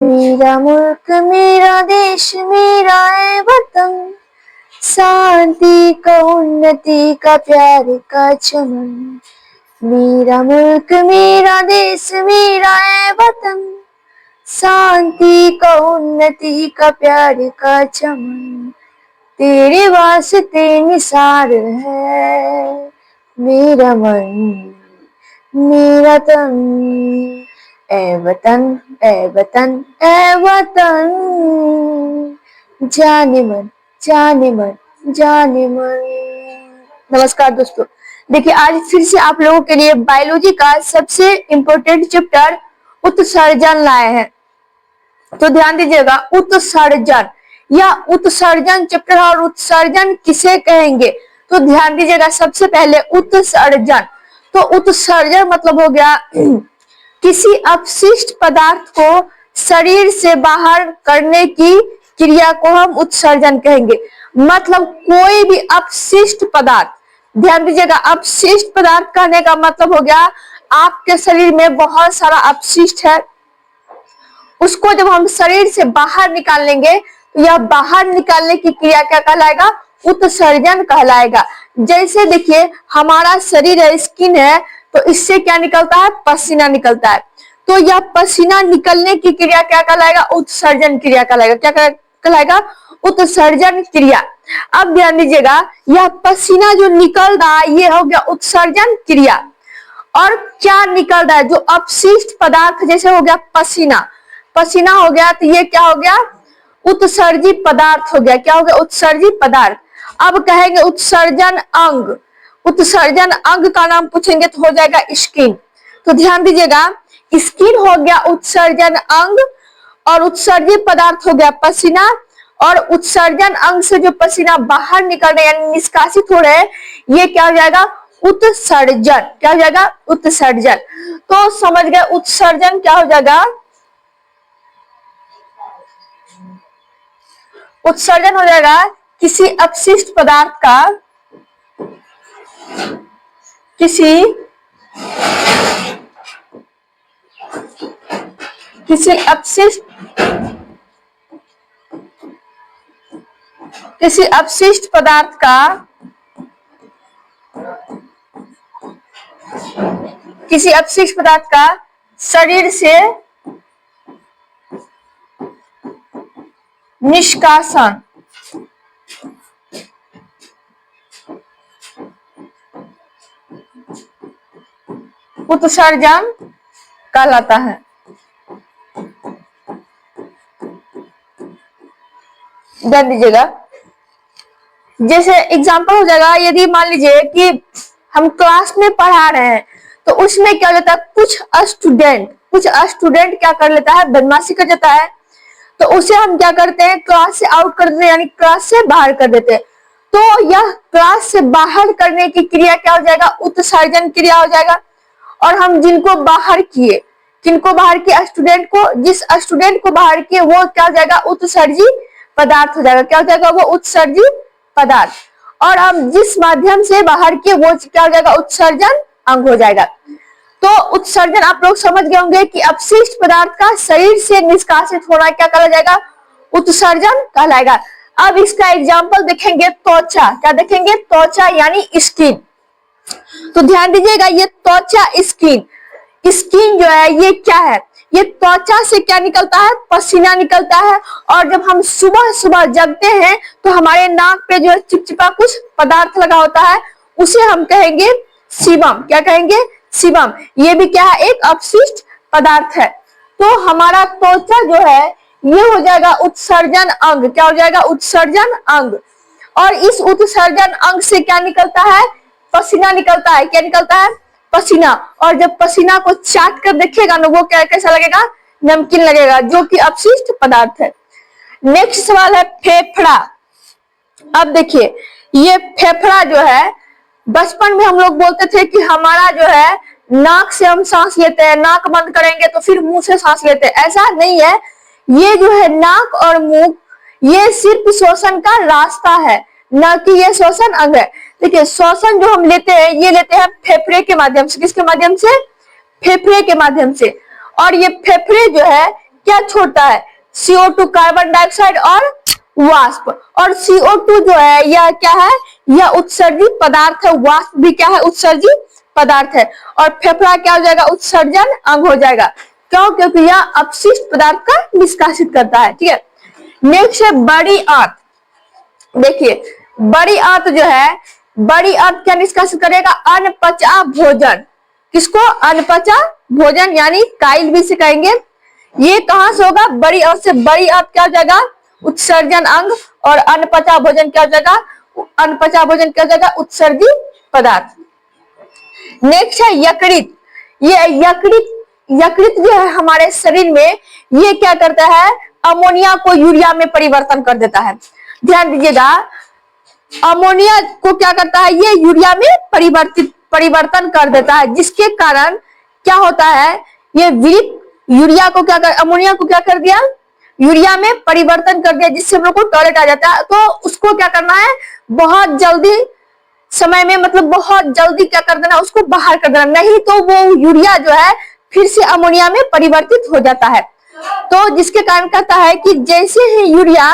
मेरा मुल्क मेरा देश मेरा है वतन, शांति का उन्नति का प्यार का चमन। मेरा मुल्क मेरा देश मेरा है वतन, शांति का उन्नति का प्यार का चमन। तेरे वास्ते निसार है मेरा मन, मेरा तन, ए वतन ए वतन ए वतन, जाने मन जाने मन जाने मन। नमस्कार दोस्तों, देखिए आज फिर से आप लोगों के लिए बायोलॉजी का सबसे इम्पोर्टेंट चैप्टर उत्सर्जन लाए हैं। तो ध्यान दीजिएगा, उत्सर्जन या उत्सर्जन चैप्टर और उत्सर्जन किसे कहेंगे तो ध्यान दीजिएगा। सबसे पहले उत्सर्जन, तो उत्सर्जन मतलब हो गया किसी अपशिष्ट पदार्थ को शरीर से बाहर करने की क्रिया को हम उत्सर्जन कहेंगे। मतलब कोई भी अपशिष्ट पदार्थ, ध्यान दीजिएगा, अपशिष्ट पदार्थ कहने का मतलब हो गया आपके शरीर में बहुत सारा अपशिष्ट है, उसको जब हम शरीर से बाहर निकाल लेंगे तो यह बाहर निकालने की क्रिया क्या कहलाएगा, उत्सर्जन कहलाएगा। जैसे देखिए हमारा शरीर है, स्किन है, तो इससे क्या निकलता है, पसीना निकलता है, तो यह पसीना निकलने की क्रिया क्या कहलाएगा, उत्सर्जन क्रिया कहलाएगा। क्या कहलाएगा, उत्सर्जन क्रिया। अब ध्यान दीजिएगा, यह पसीना जो निकल रहा है ये हो गया उत्सर्जन क्रिया। और क्या निकल रहा है, जो अपशिष्ट पदार्थ जैसे हो गया पसीना, पसीना हो गया तो ये क्या हो गया, उत्सर्जी पदार्थ हो गया। क्या हो गया, उत्सर्जी पदार्थ। अब कहेंगे उत्सर्जन अंग, उत्सर्जन अंग का नाम पूछेंगे तो हो जाएगा स्किन। तो ध्यान दीजिएगा, स्किन हो गया उत्सर्जन अंग और उत्सर्जी पदार्थ हो गया पसीना, और उत्सर्जन अंग से जो पसीना बाहर निकल रहे यानी निष्कासित हो रहे हैं ये क्या हो जाएगा, उत्सर्जन। क्या हो जाएगा, उत्सर्जन। तो समझ गए उत्सर्जन क्या हो जाएगा, उत्सर्जन हो जाएगा किसी अपशिष्ट पदार्थ का, किसी अपशिष्ट पदार्थ का, किसी अपशिष्ट पदार्थ का शरीर से निष्कासन, उत्सर्जन कहलाता है। ध्यान दीजिएगा, जैसे एग्जांपल हो जाएगा, यदि मान लीजिए कि हम क्लास में पढ़ा रहे हैं तो उसमें क्या हो जाता है, कुछ स्टूडेंट क्या कर लेता है, बदमाशी कर जाता है, तो उसे हम क्या करते हैं, क्लास से आउट कर देते हैं, यानी क्लास से बाहर कर देते हैं। तो यह क्लास से बाहर करने की क्रिया क्या हो जाएगा, उत्सर्जन क्रिया हो जाएगा। और हम जिनको बाहर किए, जिनको बाहर किए, स्टूडेंट को, जिस स्टूडेंट को बाहर किए वो क्या हो जाएगा, उत्सर्जी पदार्थ हो जाएगा। क्या हो जाएगा, वो उत्सर्जी पदार्थ। और हम जिस माध्यम से बाहर किए वो क्या हो जाएगा, उत्सर्जन अंग हो जाएगा। तो उत्सर्जन आप लोग समझ गए होंगे कि अपशिष्ट पदार्थ का शरीर से निष्कासित होना क्या कहा जाएगा, उत्सर्जन कहलाएगा। अब इसका एग्जाम्पल देखेंगे त्वचा, क्या देखेंगे, त्वचा यानी स्किन। तो ध्यान दीजिएगा, ये त्वचा स्किन, स्किन जो है ये क्या है, ये त्वचा से क्या निकलता है, पसीना निकलता है। और जब हम सुबह सुबह जगते हैं तो हमारे नाक पे जो है चिपचिपा कुछ पदार्थ लगा होता है, उसे हम कहेंगे सीबम। क्या कहेंगे, सीबम। ये भी क्या है, एक अपशिष्ट पदार्थ है। तो हमारा त्वचा जो है ये हो जाएगा उत्सर्जन अंग। क्या हो जाएगा, उत्सर्जन अंग। और इस उत्सर्जन अंग से क्या निकलता है, पसीना निकलता है। क्या निकलता है, पसीना। और जब पसीना को चाट कर देखिएगा ना वो क्या, कैसा लगेगा, नमकीन लगेगा, जो कि अपशिष्ट पदार्थ है। नेक्स्ट सवाल है फेफड़ा। अब देखिए, ये फेफड़ा जो है, बचपन में हम लोग बोलते थे कि हमारा जो है नाक से हम सांस लेते हैं, नाक बंद करेंगे तो फिर मुंह से सांस लेते हैं, ऐसा नहीं है। ये जो है नाक और मुंह, ये सिर्फ श्वसन का रास्ता है, न कि ये श्वसन अंग है। देखिए श्वसन जो हम लेते हैं ये लेते हैं फेफड़े के माध्यम से। किसके माध्यम से, फेफड़े के माध्यम से। और ये फेफड़े जो है क्या छोड़ता है? CO2 कार्बन डाइऑक्साइड और वाष्प। और CO2 जो है यह क्या है? यह उत्सर्जित पदार्थ है। वाष्प भी क्या है? उत्सर्जित पदार्थ है। और फेफड़ा क्या हो जाएगा? उत्सर्जन अंग हो जाएगा। क्यों? क्योंकि यह अपशिष्ट पदार्थ का निष्कासित करता है। ठीक है, नेक्स्ट है बड़ी आंत। देखिए बड़ी आंत जो है, बड़ी आंत क्या निष्कासित करेगा? अनपचा भोजन। किसको? अनपचा भोजन, यानी काइल भी से कहेंगे। ये कहां से होगा? बड़ी आंत से। बड़ी आंत क्या हो जाएगा? उत्सर्जन अंग। और अनपचा भोजन क्या हो जाएगा? अनपचा भोजन क्या हो जाएगा? उत्सर्जित पदार्थ। नेक्स्ट है यकृत। ये यकृत जो है हमारे शरीर में, ये क्या करता है? अमोनिया को यूरिया में परिवर्तन कर देता है। ध्यान दीजिएगा, अमोनिया को क्या करता है? ये यूरिया में परिवर्तन कर देता है, जिसके कारण क्या होता है? ये वृक्क यूरिया को क्या कर, अमोनिया को क्या कर दिया? यूरिया में परिवर्तन कर दिया, जिससे हम लोग को टॉयलेट आ जाता है। तो उसको क्या करना है? बहुत जल्दी समय में, मतलब बहुत जल्दी क्या कर देना? उसको बाहर कर देना, नहीं तो वो यूरिया जो है फिर से अमोनिया में परिवर्तित हो जाता है। तो जिसके कारण कहता है कि जैसे ही यूरिया,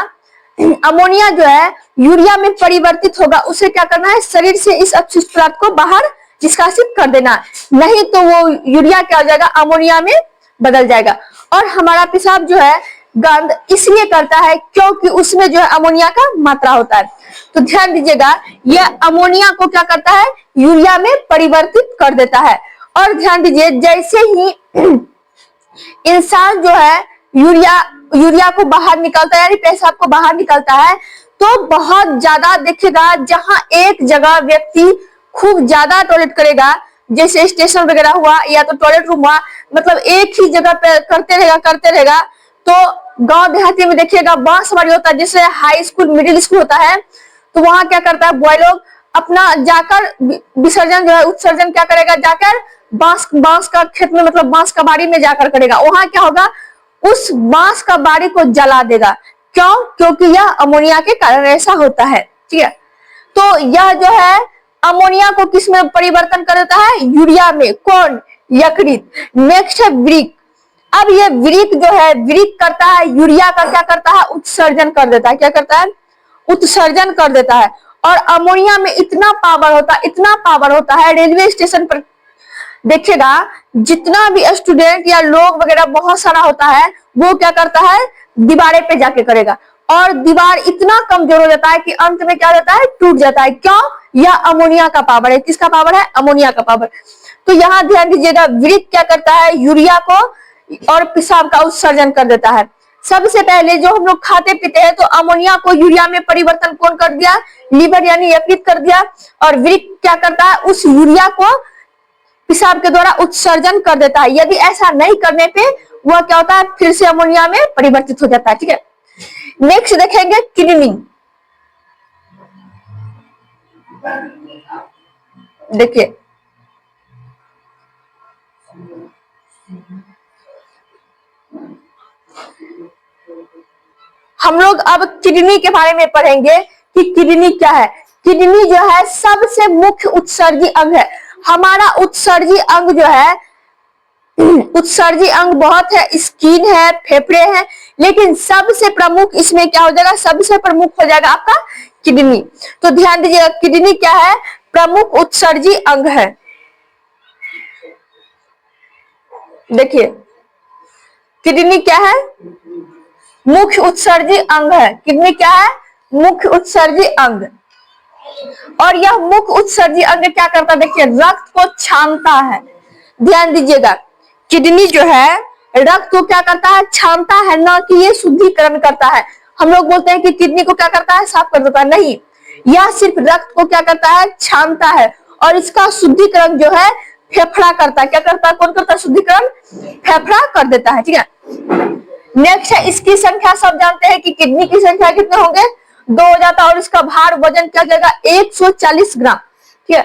अमोनिया जो है यूरिया में परिवर्तित होगा, उसे क्या करना है? शरीर से इस अपशिष्ट पदार्थ को बाहर निष्कासित कर देना, नहीं तो वो यूरिया क्या हो जाएगा? अमोनिया में बदल जाएगा। और हमारा पेशाब जो है गंध इसलिए करता है क्योंकि उसमें जो है अमोनिया का मात्रा होता है। तो ध्यान दीजिएगा, यह अमोनिया को क्या करता है? यूरिया में परिवर्तित कर देता है। और ध्यान दीजिए, जैसे ही इंसान जो है यूरिया को बाहर निकालता है, यानी पेशाब को बाहर निकालता है, तो बहुत ज्यादा देखिएगा, जहां एक जगह व्यक्ति खूब ज्यादा टॉयलेट करेगा, जैसे स्टेशन वगैरह हुआ या तो टॉयलेट रूम हुआ, मतलब एक ही जगह पे करते रहेगा। तो गांव देहाती में देखिएगा बांसबाड़ी होता है, जैसे हाई स्कूल मिडिल स्कूल होता है, तो वहां क्या करता है? बॉय लोग अपना जाकर विसर्जन जो है, उत्सर्जन क्या करेगा? जाकर बांस का खेत में, मतलब बांस का बाड़ी में जाकर करेगा। वहां क्या होगा? उस बांस का बाड़ी को जला देगा। क्यों? क्योंकि यह अमोनिया के कारण ऐसा होता है। ठीक है, तो यह जो है अमोनिया को किस में परिवर्तन कर देता है? यूरिया में। कौन? यकृत। नेक्स्ट है वृक्क। अब ये वृक्क जो है, वृक्क करता है यूरिया का क्या करता है? उत्सर्जन कर देता है। क्या करता है? उत्सर्जन कर देता है। और अमोनिया में इतना पावर होता है, रेलवे स्टेशन पर देखिएगा जितना भी स्टूडेंट या लोग वगैरह बहुत सारा होता है, वो क्या करता है? दीवारे पे जाके करेगा, और दीवार इतना कमजोर हो जाता है कि अंत में क्या होता है? टूट जाता है। क्यों? यह अमोनिया का पावर है। किसका पावर है? अमोनिया का पावर। तो यहाँ ध्यान दीजिएगा, वृक्क क्या करता है? यूरिया को और पेशाब का उत्सर्जन कर देता है। सबसे पहले जो हम लोग खाते पीते हैं, तो अमोनिया को यूरिया में परिवर्तन कौन कर दिया? लीवर यानी यकृत कर दिया। और वृक्क क्या करता है? उस यूरिया को पेशाब के द्वारा उत्सर्जन कर देता है। यदि ऐसा नहीं करने पे वह क्या होता है? फिर से अमोनिया में परिवर्तित हो जाता है। ठीक है, नेक्स्ट देखेंगे किडनी। देखिए हम लोग अब किडनी के बारे में पढ़ेंगे कि किडनी क्या है। किडनी जो है सबसे मुख्य उत्सर्जी अंग है। हमारा उत्सर्जी अंग जो है, उत्सर्जी अंग बहुत है, स्किन है, फेफड़े हैं, लेकिन सबसे प्रमुख इसमें क्या हो जाएगा? सबसे प्रमुख हो जाएगा आपका किडनी। तो ध्यान दीजिएगा, किडनी क्या है? प्रमुख उत्सर्जी अंग है। देखिए किडनी क्या है? मुख्य उत्सर्जी अंग है। किडनी क्या है? मुख्य उत्सर्जी अंग। और यह मुख्य उत्सर्जी अंग क्या करता है? देखिए रक्त को छानता है। ध्यान दीजिएगा, किडनी जो है रक्त को क्या करता है? छानता है, ना कि ये शुद्धिकरण करता है। हम लोग बोलते हैं कि किडनी को क्या करता है? साफ कर देता है। नहीं, यह सिर्फ रक्त को क्या करता है? छानता है। और इसका शुद्धिकरण जो है फेफड़ा करता है। क्या करता है? कौन करता है शुद्धिकरण? फेफड़ा कर देता है। ठीक है, नेक्स्ट है इसकी संख्या। सब जानते हैं कि किडनी की संख्या कितने होंगे? 2 हो जाता है। और इसका भार, वजन क्या जाएगा? 140 ग्राम। ठीक है,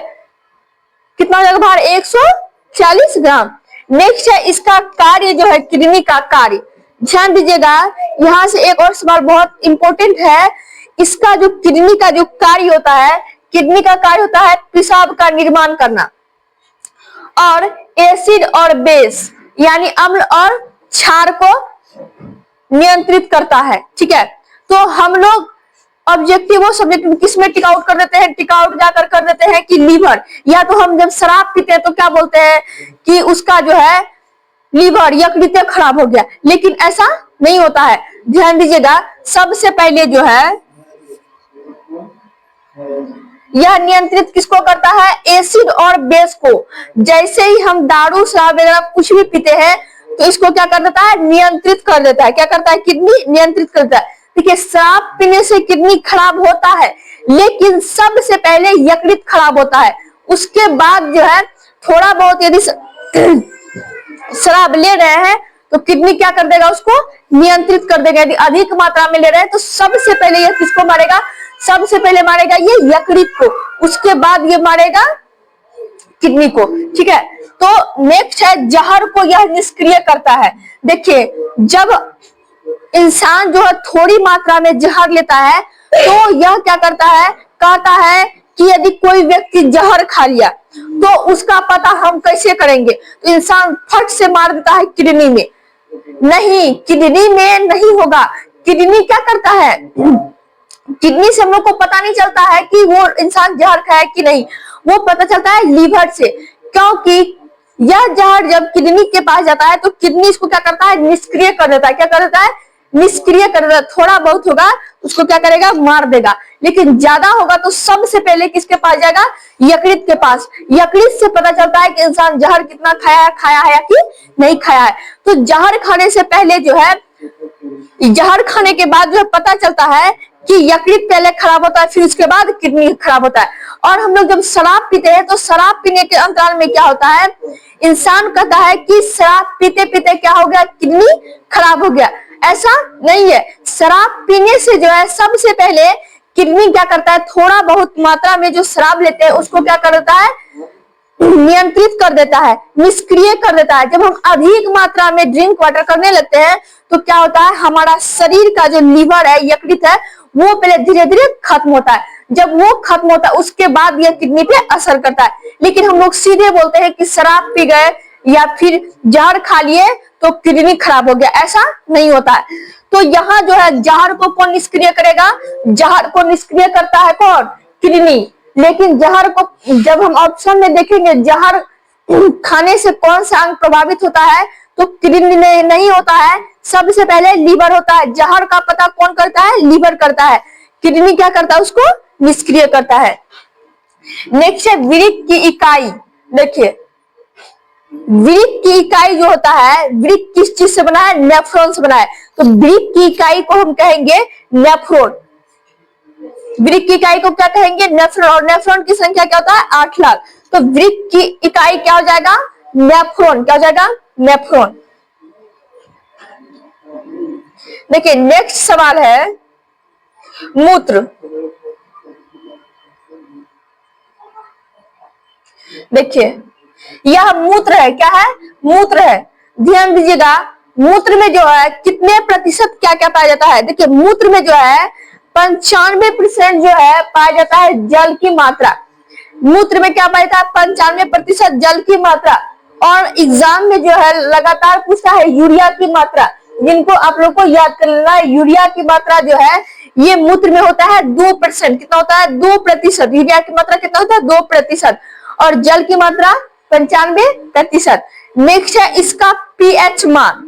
कितना हो जाएगा भार? 140 ग्राम। नेक्स्ट है इसका कार्य जो है, किडनी का कार्य। ध्यान दीजिएगा, यहां से एक और सवाल बहुत इंपॉर्टेंट है। इसका जो किडनी का जो कार्य होता है, किडनी का कार्य होता है पेशाब का निर्माण करना, और एसिड और बेस यानी अम्ल और क्षार को नियंत्रित करता है। ठीक है, तो हम लोग ऑब्जेक्टिव और सब्जेक्टिव किसमें टिक आउट कर देते हैं, टिक आउट जाकर कर देते हैं कि लीवर। या तो हम जब शराब पीते हैं तो क्या बोलते हैं कि उसका जो है लीवर यकृत खराब हो गया, लेकिन ऐसा नहीं होता है। ध्यान दीजिएगा, सबसे पहले जो है यह नियंत्रित किसको करता है, एसिड और बेस को। जैसे ही हम दारू शराब वगैरह कुछ भी पीते हैं तो इसको क्या कर देता है, नियंत्रित कर देता है। क्या करता है, किडनी नियंत्रित करता है। देखिए, शराब पीने से किडनी खराब होता है, लेकिन सबसे पहले यकृत खराब होता है। उसके बाद जो है थोड़ा बहुत यदि शराब ले रहे हैं तो किडनी क्या कर देगा, उसको नियंत्रित कर देगा। यदि अधिक मात्रा में ले रहे हैं तो सबसे पहले यह किसको मारेगा, सबसे पहले मारेगा ये यकृत को, उसके बाद ये मारेगा किडनी को। ठीक है, तो नेक्स्ट है जहर को यह निष्क्रिय करता है। देखिए, जब इंसान जो है थोड़ी मात्रा में जहर लेता है तो यह क्या करता है, कहता है कि यदि कोई व्यक्ति जहर खा लिया तो उसका पता हम कैसे करेंगे, तो इंसान फट से मार देता है किडनी में। नहीं, किडनी में नहीं होगा। किडनी क्या करता है, किडनी से हम लोग को पता नहीं चलता है कि वो इंसान जहर खाया कि नहीं, वो पता चलता है लीवर से। क्योंकि यह जहर जब किडनी के पास जाता है तो किडनी इसको क्या करता है, निष्क्रिय कर देता है। क्या कर देता है, निष्क्रिय कर देता है। थोड़ा बहुत होगा उसको क्या करेगा, मार देगा, लेकिन ज्यादा होगा तो सबसे पहले किसके पास जाएगा, यकृत के पास। यकृत से पता चलता है कि इंसान जहर कितना खाया है कि नहीं खाया है। तो जहर खाने से पहले जो है, जहर खाने के बाद जो है पता चलता है कि यकृत पहले खराब होता है, फिर उसके बाद किडनी खराब होता है। और हम लोग जब शराब पीते हैं तो शराब पीने के अंतराल में क्या होता है, इंसान कहता है कि शराब पीते पीते क्या हो गया, किडनी खराब हो गया। ऐसा नहीं है। शराब पीने से जो है सबसे पहले किडनी क्या करता है, थोड़ा बहुत मात्रा में जो शराब लेते हैं उसको क्या करता है, नियंत्रित कर देता है, निष्क्रिय कर देता है। जब हम अधिक मात्रा में ड्रिंक वाटर करने लगते हैं तो क्या होता है, हमारा शरीर का जो लीवर है, यकृत है, वो पहले धीरे धीरे खत्म होता है। जब वो खत्म होता है उसके बाद यह किडनी पे असर करता है। लेकिन हम लोग सीधे बोलते हैं कि शराब पी गए या फिर जहर खा लिए तो किडनी खराब हो गया, ऐसा नहीं होता है। तो यहाँ जो है जहर को कौन निष्क्रिय करेगा, जहर को निष्क्रिय करता है कौन, किडनी। लेकिन जहर को जब हम ऑप्शन में देखेंगे जहर खाने से कौन सा अंग प्रभावित होता है, तो किडनी नहीं होता है, सबसे पहले लीवर होता है। जहर का पता कौन करता है, लीवर करता है। किडनी क्या करता है, उसको निष्क्रिय करता है। नेक्स्ट है वृक्क की इकाई। देखिए, वृक्क की इकाई जो होता है, वृक्क किस चीज से बना है, नेफ्रॉन से बना है। तो वृक्क की इकाई को हम कहेंगे नेफ्रॉन। वृक्क की इकाई को क्या कहेंगे, नेफ्रॉन। और नेफ्रॉन की संख्या क्या होता है, 8 लाख। तो वृक्क की इकाई क्या हो जाएगा, नेफ्रॉन। क्या हो जाएगा, नेफ्रॉन। देखिए, नेक्स्ट सवाल है मूत्र। देखिए, यह मूत्र है। क्या है, मूत्र है। ध्यान दीजिएगा, मूत्र में जो है कितने प्रतिशत क्या क्या पाया जाता है। देखिए, मूत्र में जो है 95% जो है पाया जाता है जल की मात्रा। मूत्र में क्या पाया जाता है, 95% जल की मात्रा। और एग्जाम में जो है लगातार पूछता है यूरिया की मात्रा, जिनको आप लोग को याद कर लेना है। यूरिया की मात्रा जो है ये मूत्र में होता है 2%। कितना होता है, 2%। यूरिया की मात्रा कितना होता है, 2%। और जल की मात्रा 95%। नेक्स्ट है इसका पीएच मान।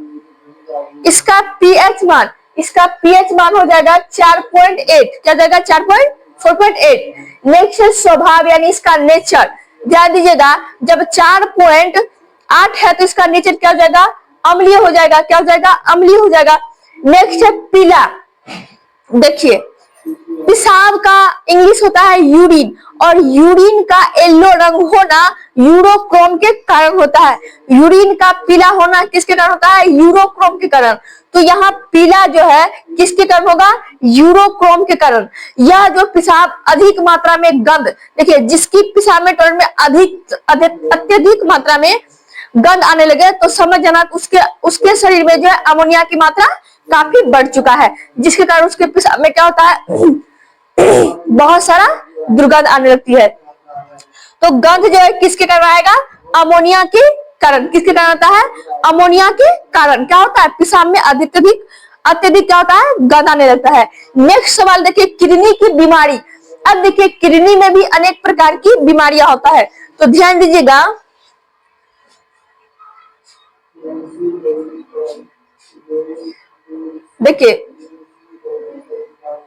इसका पीएच मान, इसका पीएच मान हो जाएगा 4.8। क्या जाएगा, 4.8। नेक्स्ट है स्वभाव, यानी इसका नेचर। ध्यान दीजिएगा, जब 4.8 है तो इसका नेचर क्या हो जाएगा, अम्लीय हो जाएगा। क्या हो जाएगा, अम्लीय हो जाएगा। नेक्स्ट है पीला। देखिए, पेशाब का इंग्लिश होता है यूरिन, और यूरिन का येलो रंग होना यूरोक्रोम के कारण होता है। यूरिन का पीला होना किसके कारण होता है, यूरोक्रोम के कारण। तो यहाँ पीला जो है किसके कारण होगा, यूरोक्रोम के कारण। यह जो पेशाब अधिक मात्रा में गंध, देखिए जिसकी पेशाब में टोन में अत्यधिक मात्रा में गंध आने लगे तो समझ जाना उसके शरीर में जो है अमोनिया की मात्रा काफी बढ़ चुका है, जिसके कारण उसके पेशाब में क्या होता है बहुत सारा दुर्गंध आने लगती है। तो गंध जो है किसके कारण आएगा, अमोनिया के कारण। किसके कारण आता है, अमोनिया के कारण। क्या होता है, पेशाब में अत्यधिक अत्यधिक क्या होता है, गंध आने लगता है। नेक्स्ट सवाल देखिए, किडनी की बीमारी। अब देखिए किडनी में भी अनेक प्रकार की बीमारियां होता है, तो ध्यान दीजिएगा। देखिए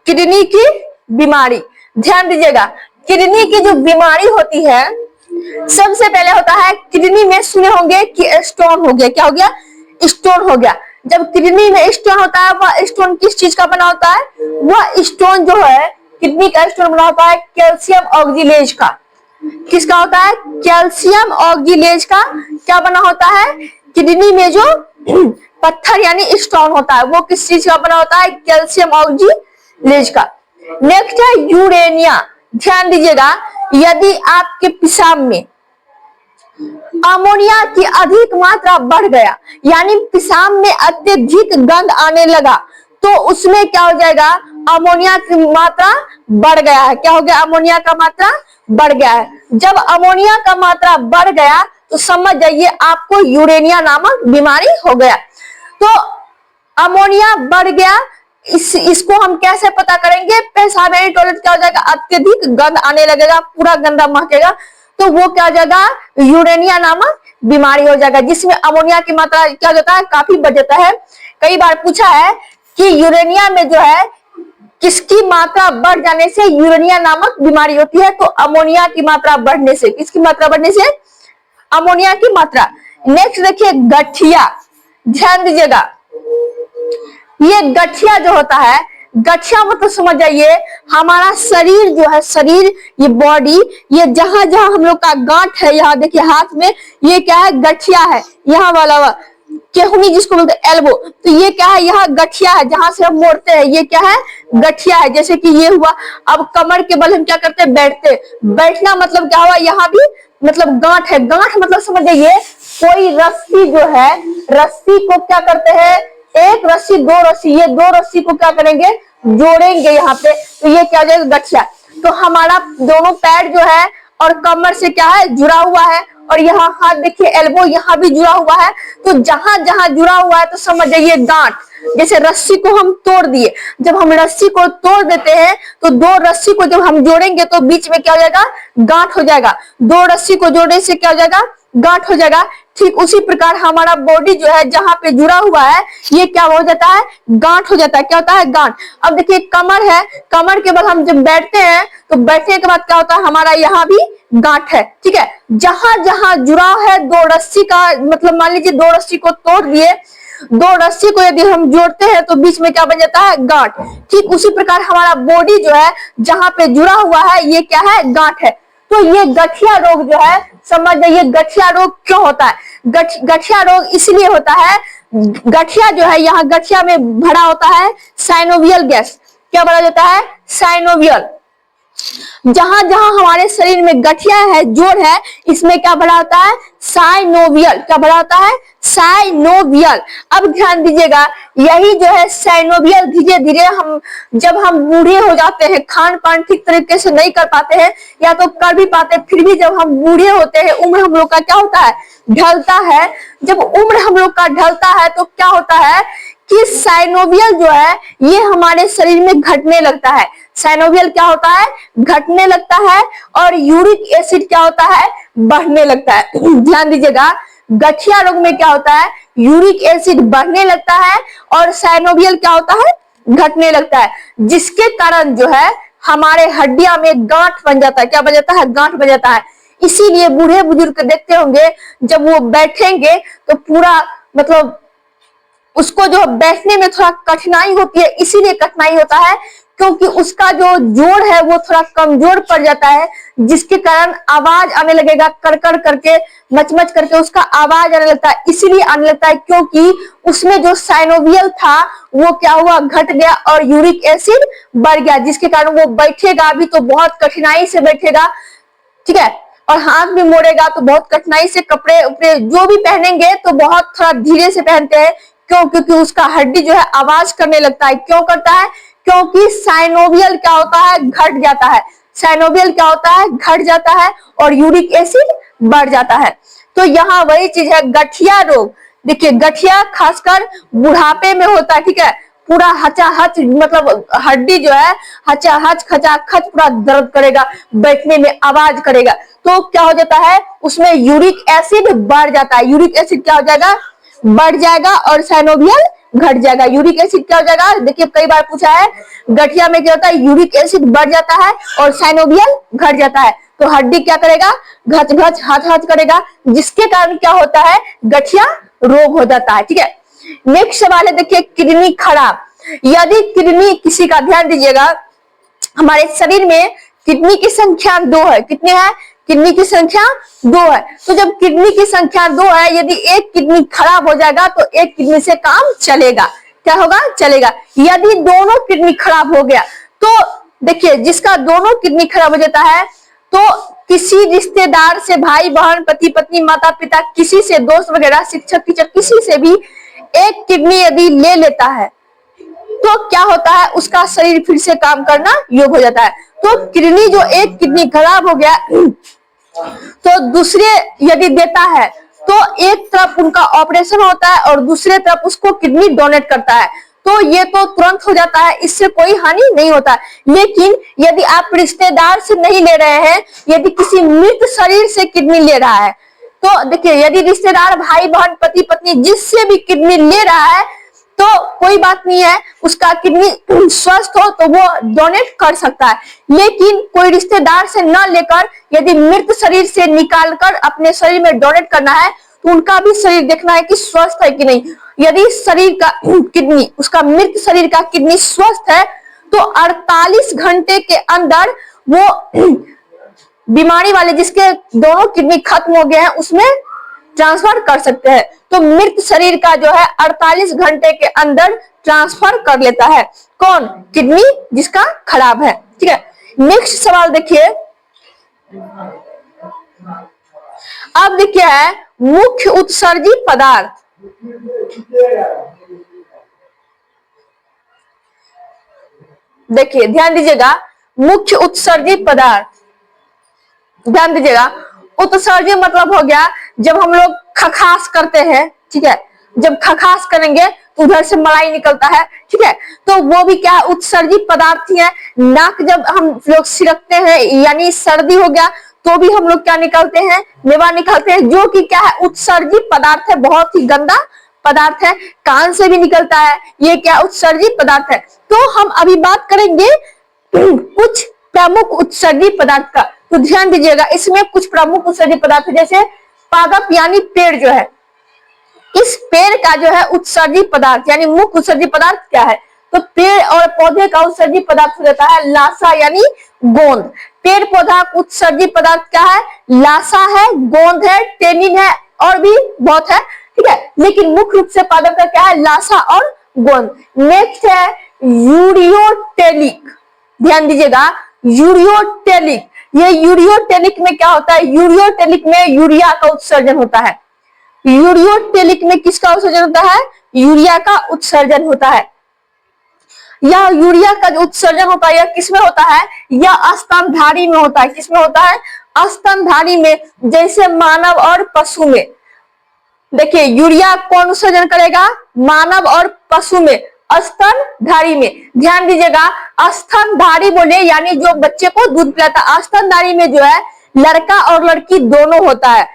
किडनी की बीमारी, ध्यान दीजिएगा। किडनी की जो बीमारी होती है, सबसे पहले होता है किडनी में, सुने होंगे कि स्टोन हो गया। क्या हो गया, स्टोन हो गया। जब किडनी में स्टोन होता है, वह स्टोन किस चीज का बना होता है, वह स्टोन जो है किडनी का स्टोन बना होता है कैल्शियम ऑक्सीलेज का। किसका होता है, कैल्शियम ऑक्सीलेज का क्या बना होता है, किडनी में जो पत्थर यानी स्टोन होता है वो किस चीज का बना होता है, कैल्शियम ऑक्सीलेज का। नेक्स्ट है यूरेनिया। ध्यान दीजिएगा, यदि आपके पेशाब में अमोनिया की अधिक मात्रा बढ़ गया, यानी पेशाब में अत्यधिक गंध आने लगा, तो उसमें क्या हो जाएगा, अमोनिया की मात्रा बढ़ गया है। क्या हो गया, अमोनिया का मात्रा बढ़ गया है। जब अमोनिया का मात्रा बढ़ गया तो समझ जाइए आपको यूरेनिया नामक बीमारी हो गया। तो अमोनिया बढ़ गया, इसको हम कैसे पता करेंगे, पेशाब यानी टॉयलेट क्या हो जाएगा, अत्यधिक गंध आने लगेगा, पूरा गंदा महकेगा, तो वो क्या हो जाएगा, यूरेनिया नामक बीमारी हो जाएगा, जिसमें अमोनिया की मात्रा क्या हो जाता है, काफी बढ़ जाता है। कई बार पूछा है कि यूरेनिया में जो है किसकी मात्रा बढ़ जाने से यूरेनिया नामक बीमारी होती है, तो अमोनिया की मात्रा बढ़ने से। किसकी मात्रा बढ़ने से, अमोनिया की मात्रा। नेक्स्ट देखिए गठिया। ध्यान दीजिएगा, ये गठिया जो होता है, गठिया मतलब समझ जाइए हमारा शरीर जो है, शरीर ये बॉडी, ये जहां जहां हम लोग का गांठ है, यहाँ देखिए हाथ में, ये क्या है, गठिया है। यहाँ वाला केहुनी जिसको बोलते हैं एल्बो, तो ये क्या है, यहाँ गठिया है, जहां से हम मोड़ते हैं, ये क्या है, गठिया है। जैसे कि ये हुआ, अब कमर के बल हम क्या करते हैं, बैठते। बैठना मतलब क्या हुआ, यहाँ भी मतलब गांठ है। गांठ मतलब समझ जाइए कोई रस्सी जो है, रस्सी को क्या करते हैं, एक रस्सी, दो रस्सी, ये दो रस्सी को क्या करेंगे, जोड़ेंगे यहाँ पे, तो ये क्या हो जाएगा, गठिया। तो हमारा दोनों पैर जो है और कमर से क्या है, जुड़ा हुआ है, और यहाँ हाथ देखिए एल्बो, यहाँ भी जुड़ा हुआ है। तो जहां जहां जुड़ा हुआ है तो समझ जाइए गांठ। जैसे रस्सी को हम तोड़ दिए, जब हम रस्सी को तोड़ देते हैं तो दो रस्सी को जब हम जोड़ेंगे तो बीच में क्या हो जाएगा, गांठ हो जाएगा। दो रस्सी को जोड़ने से क्या हो जाएगा, गांठ हो जाएगा। ठीक उसी प्रकार हमारा बॉडी जो है जहां पे जुड़ा हुआ है, ये क्या हो जाता है, गांठ हो जाता है। क्या होता है, गांठ। अब देखिए कमर है, कमर के बाद हम जब बैठते हैं तो बैठने के बाद क्या होता है, हमारा यहाँ भी गांठ है। ठीक है, जहां जहां जुड़ाव है दो रस्सी का, मतलब मान लीजिए दो रस्सी को तोड़ दिए, दो रस्सी को यदि हम जोड़ते हैं तो बीच में क्या बन जाता है, गांठ। ठीक उसी प्रकार हमारा बॉडी जो है जहां पे जुड़ा हुआ है, ये क्या है, गांठ है। तो ये गठिया रोग जो है, समझ जाइए गठिया रोग क्यों होता है। गठिया रोग इसलिए होता है, गठिया जो है, यहाँ गठिया में भरा होता है साइनोवियल गैस। क्या भरा जाता है, साइनोवियल। जहां जहां हमारे शरीर में गठिया है, जोड़ है, इसमें क्या भरा होता है, साइनोवियल। क्या भरा होता है, साइनोवियल। अब ध्यान दीजिएगा, यही जो है साइनोवियल धीरे धीरे हम जब हम बूढ़े हो जाते हैं, खान पान ठीक तरीके से नहीं कर पाते हैं, या तो कर भी पाते, फिर भी जब हम बूढ़े होते हैं, उम्र हम लोग का क्या होता है, ढलता है। जब उम्र हम लोग का ढलता है तो क्या होता है कि साइनोवियल जो है ये हमारे शरीर में घटने लगता है। साइनोवियल क्या होता है, घटने लगता है, और यूरिक एसिड क्या होता है, बढ़ने लगता है। ध्यान दीजिएगा, गठिया रोग में क्या होता है, यूरिक एसिड बढ़ने लगता है और साइनोवियल क्या होता है, घटने लगता है, जिसके कारण जो है हमारे हड्डियां में गांठ बन जाता है। क्या बन जाता है, गांठ बन जाता है। इसीलिए बूढ़े बुजुर्ग देखते होंगे जब वो बैठेंगे तो पूरा मतलब उसको जो बैठने में थोड़ा कठिनाई होती है। इसीलिए कठिनाई होता है क्योंकि उसका जो जोड़ है वो थोड़ा कमजोर पड़ जाता है, जिसके कारण आवाज आने लगेगा, कड़कड़ करके, मचमच करके उसका आवाज आने लगता है। इसीलिए आने लगता है क्योंकि उसमें जो साइनोवियल था वो क्या हुआ, घट गया और यूरिक एसिड बढ़ गया, जिसके कारण वो बैठेगा भी तो बहुत कठिनाई से बैठेगा। ठीक है, और हाथ भी मोड़ेगा तो बहुत कठिनाई से, कपड़े उपड़े जो भी पहनेंगे तो बहुत थोड़ा धीरे से पहनते हैं। क्यों, क्योंकि उसका हड्डी जो है आवाज करने लगता है। क्यों करता है, क्योंकि साइनोवियल क्या होता है, घट जाता है। साइनोवियल क्या होता है, घट जाता है और यूरिक एसिड बढ़ जाता है। तो यहाँ वही चीज है, गठिया रोग। देखिए गठिया खासकर बुढ़ापे में होता है। ठीक है, पूरा हचाहच, मतलब हड्डी जो है हचाहच खचाखच पूरा दर्द करेगा, बैठने में आवाज करेगा। तो क्या हो जाता है, उसमें यूरिक एसिड बढ़ जाता है। यूरिक एसिड क्या हो जाएगा, बढ़ जाएगा और साइनोवियल घट जाएगा। यूरिक एसिड क्या हो जाएगा, देखिए कई बार पूछा है, गठिया में क्या होता है, यूरिक एसिड बढ़ जाता है और साइनोवियल घट जाता है। तो हड्डी क्या करेगा, घच घच हच हच करेगा, जिसके कारण क्या होता है, गठिया रोग हो जाता है। ठीक है, नेक्स्ट सवाल है, देखिए किडनी खराब। यदि किडनी किसी का, ध्यान दीजिएगा, हमारे शरीर में किडनी की संख्या 2 है। कितने हैं, किडनी की संख्या 2 है। तो जब किडनी की संख्या 2 है, यदि एक किडनी खराब हो जाएगा तो एक किडनी से काम चलेगा। क्या होगा, चलेगा। यदि दोनों किडनी खराब हो गया तो देखिए, जिसका दोनों किडनी खराब हो जाता है तो किसी रिश्तेदार से, भाई बहन, पति पत्नी, माता पिता, किसी से, दोस्त वगैरह, शिक्षक टीचर, किसी से भी एक किडनी यदि ले लेता है तो क्या होता है, उसका शरीर फिर से काम करना योग्य हो जाता है। तो किडनी, जो एक किडनी खराब हो गया तो दूसरे यदि देता है तो एक तरफ उनका ऑपरेशन होता है और दूसरे तरफ उसको किडनी डोनेट करता है। तो ये तो तुरंत हो जाता है, इससे कोई हानि नहीं होता। लेकिन यदि आप रिश्तेदार से नहीं ले रहे हैं, यदि किसी मृत शरीर से किडनी ले रहा है, तो देखिए, यदि रिश्तेदार, भाई बहन, पति पत्नी, जिससे भी किडनी ले रहा है तो कोई बात नहीं है, उसका किडनी स्वस्थ हो तो वो डोनेट कर सकता है। लेकिन कोई रिश्तेदार से न लेकर यदि मृत शरीर से निकालकर अपने शरीर में डोनेट करना है तो उनका भी शरीर देखना है कि स्वस्थ है कि नहीं। यदि शरीर का किडनी, उसका मृत शरीर का किडनी स्वस्थ है तो 48 घंटे के अंदर वो बीमारी वाले, जिसके दोनों किडनी खत्म हो गए हैं, उसमें ट्रांसफर कर सकते हैं। तो मृत शरीर का जो है 48 घंटे के अंदर ट्रांसफर कर लेता है। कौन, किडनी जिसका खराब है। ठीक है, नेक्स्ट सवाल देखिए, अब देखिए है मुख्य उत्सर्जी पदार्थ। देखिए ध्यान दीजिएगा, मुख्य उत्सर्जी पदार्थ, ध्यान दीजिएगा। उत्सर्जी मतलब हो गया जब हम लोग खखास करते हैं, ठीक है, जब खखास करेंगे तो उधर से मलाई निकलता है, ठीक है, तो वो भी क्या, उत्सर्जी पदार्थ ही है। नाक जब हम लोग सिरकते हैं, यानी सर्दी हो गया तो भी हम लोग क्या निकालते हैं, मेवा निकालते हैं, जो कि क्या है, उत्सर्जी पदार्थ है, बहुत ही गंदा पदार्थ है। कान से भी निकलता है, ये क्या, उत्सर्जी पदार्थ है। तो हम अभी बात करेंगे कुछ प्रमुख उत्सर्जी पदार्थ का। तो ध्यान दीजिएगा, इसमें कुछ प्रमुख उत्सर्जी पदार्थ है, जैसे पादप यानी पेड़ जो है, इस पेड़ का जो है उत्सर्जी पदार्थ यानी मुख्य उत्सर्जी पदार्थ क्या है, तो पेड़ और पौधे का उत्सर्जी पदार्थ हो जाता है लासा यानी गोंद। पेड़ पौधा उत्सर्जी पदार्थ क्या है, लासा है, गोंद है, टेनिन है और भी बहुत है, ठीक है, लेकिन मुख्य रूप से पादप का क्या है, लासा और गोंद। नेक्स्ट है यूरियोटेलिक। ध्यान दीजिएगा, यूरियोटेलिक, ये यूरियोटेलिक में क्या होता है, यूरियोटेलिक में यूरिया का उत्सर्जन होता है। यूरियोटेलिक में किसका उत्सर्जन होता है, यूरिया का उत्सर्जन होता है। यह यूरिया का जो उत्सर्जन होता है यह किसमें होता है, यह स्तनधारी में होता है। किसमें होता है, स्तनधारी में, जैसे मानव और पशु में। देखिए यूरिया कौन उत्सर्जन करेगा, मानव और पशु में, स्तनधारी में। ध्यान दीजिएगा, स्तनधारी बोले यानी जो बच्चे को दूध पिलाता। स्तनधारी में जो है लड़का और लड़की दोनों होता है।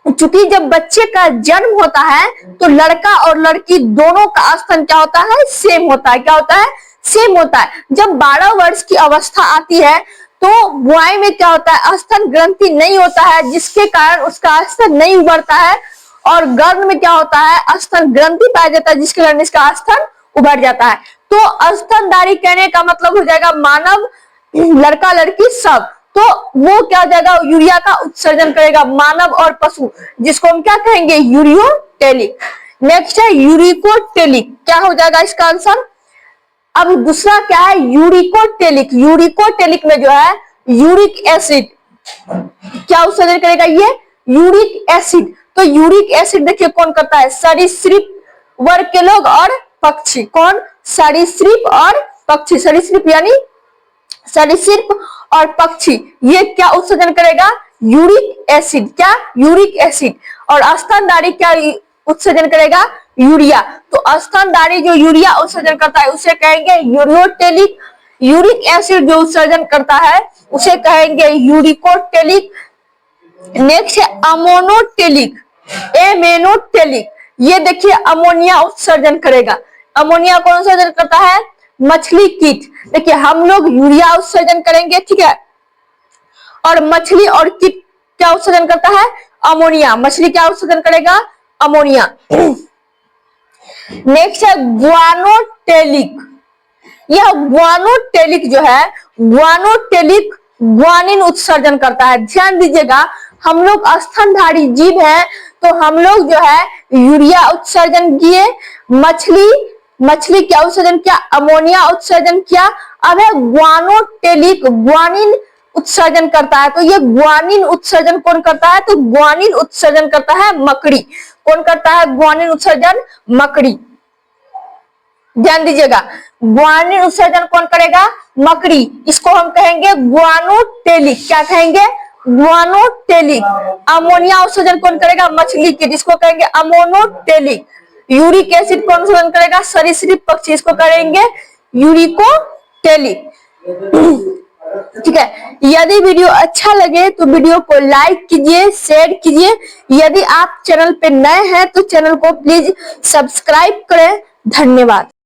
चूंकि जब बच्चे का जन्म होता है तो लड़का और लड़की दोनों का स्तन क्या होता है, सेम होता है। क्या होता है, सेम होता है। जब 12 वर्ष की अवस्था आती है तो बुआई में क्या होता है, स्तन ग्रंथि नहीं होता है, जिसके कारण उसका स्तन नहीं उभरता है, और गर्भ में क्या होता है, स्तन ग्रंथि पाया जाता है, जिसके कारण इसका स्तन उभर जाता है। तो स्तनधारी कहने का मतलब हो जाएगा मानव, लड़का लड़की सब। तो वो क्या हो जाएगा, यूरिया का उत्सर्जन करेगा, मानव और पशु, जिसको हम क्या कहेंगे, यूरियोटेलिक। नेक्स्ट है यूरिकोटेलिक। क्या हो जाएगा इसका आंसर। अब दूसरा क्या है, यूरिकोटेलिक। यूरिकोटेलिक में जो है यूरिक एसिड क्या उत्सर्जन करेगा, ये यूरिक एसिड। तो यूरिक एसिड देखिए कौन करता है, सरीसृप वर्ग के लोग और पक्षी। कौन, सरीसृप और पक्षी। सरीसृप यानी सरीसृप और पक्षी, ये क्या उत्सर्जन करेगा, यूरिक एसिड। क्या, यूरिक एसिड। और स्तनधारी क्या उत्सर्जन करेगा, यूरिया। तो स्तनधारी जो यूरिया उत्सर्जन करता है उसे कहेंगे यूरियोटेलिक। यूरिक एसिड जो उत्सर्जन करता है उसे कहेंगे यूरिकोटेलिक। नेक्स्ट है अमोनोटेलिक, एमेनोटेलिक। ये देखिए अमोनिया उत्सर्जन करेगा। अमोनिया कौन उत्सर्जन करता है? मछली कीट। देखिए हम लोग यूरिया उत्सर्जन करेंगे, ठीक है, और मछली और कीट क्या उत्सर्जन करता है? अमोनिया। मछली क्या उत्सर्जन करेगा? अमोनिया। नेक्स्ट है ग्वानोटेलिक। यह ग्वानोटेलिक जो है, ग्वानोटेलिक ग्वानिन उत्सर्जन करता है। ध्यान दीजिएगा, हम लोग स्तनधारी जीव हैं, तो हम लोग जो है यूरिया उत्सर्जन किए, मछली क्या उत्सर्जन किया? अमोनिया उत्सर्जन किया। अब है ग्वानोटेलिक, ग्वानिन उत्सर्जन करता है। तो ये ग्वानिन उत्सर्जन कौन करता है? तो ग्वानिन उत्सर्जन करता है मकड़ी। कौन करता है ग्वानिन उत्सर्जन? मकड़ी। ध्यान दीजिएगा, ग्वानिन उत्सर्जन कौन करेगा? मकड़ी। इसको हम कहेंगे ग्वानोटेलिक। क्या कहेंगे? ग्वानोटेलिक। अमोनिया उत्सर्जन कौन करेगा? मछली के, जिसको कहेंगे अमोनोटेलिक। यूरिक एसिड कौन उत्सर्जन करेगा? सरीसृप पक्षी, इसको करेंगे यूरिकोटेलिक। ठीक है। यदि वीडियो अच्छा लगे तो वीडियो को लाइक कीजिए, शेयर कीजिए। यदि आप चैनल पे नए हैं तो चैनल को प्लीज सब्सक्राइब करें। धन्यवाद।